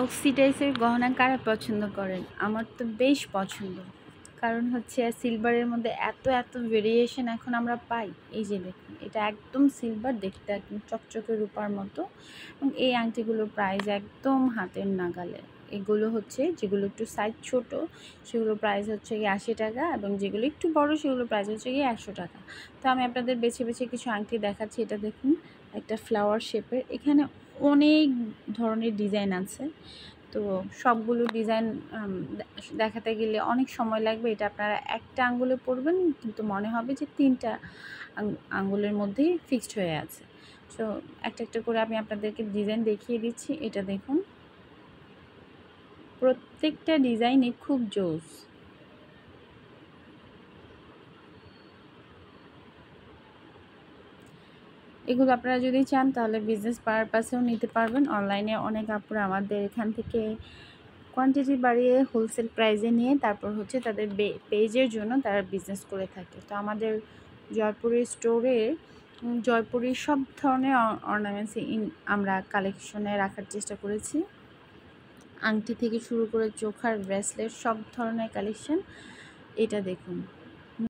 অক্সিডাইজের গহনা কারা পছন্দ করেন? আমার তো বেশ পছন্দ। কারণ হচ্ছে সিলভারের মধ্যে এত এত ভেরিয়েশন এখন আমরা পাই। এই যে দেখুন, এটা একদম সিলভার, দেখতে একদম চকচকে রূপার মতো, এবং এই আংটিগুলোর প্রাইস একদম হাতের নাগালে। এগুলো হচ্ছে যেগুলো একটু সাইজ ছোট, সেগুলোর প্রাইস হচ্ছে গিয়ে 80 টাকা, এবং যেগুলো একটু বড় সেগুলোর প্রাইস হচ্ছে গিয়ে 100 টাকা। তো আমি আপনাদের বেছে বেছে কিছু আংটি দেখাচ্ছি। এটা দেখুন, একটা ফ্লাওয়ার শেপের। এখানে অনেক ধরনের ডিজাইন আছে। তো সবগুলো ডিজাইন দেখাতে গেলে অনেক সময় লাগবে। এটা আপনারা একটা আঙ্গুলে পরবেন, কিন্তু মনে হবে যে ৩টা আঙ্গুলের মধ্যেই ফিক্সড হয়ে আছে। সো একটা একটা করে আমি আপনাদেরকে ডিজাইন দেখিয়ে দিচ্ছি। এটা দেখুন, প্রত্যেকটা ডিজাইনই খুব জোস। এগুলো আপনারা যদি চান তাহলে বিজনেস পারপাসেও নিতে পারবেন। অনলাইনে অনেক আপুরা আমাদের এখান থেকে কোয়ান্টিটি বাড়িয়ে হোলসেল প্রাইসে নিয়ে তারপর হচ্ছে তাদের পেজের জন্য তারা বিজনেস করে থাকে। তো আমাদের জয়পুরের স্টোরে জয়পুরের সব ধরনের অর্নামেন্টস আমরা কালেকশনে রাখার চেষ্টা করেছি। আংটি থেকে শুরু করে চোখার ব্রেসলেট, সব ধরনের কালেকশন। এটা দেখুন,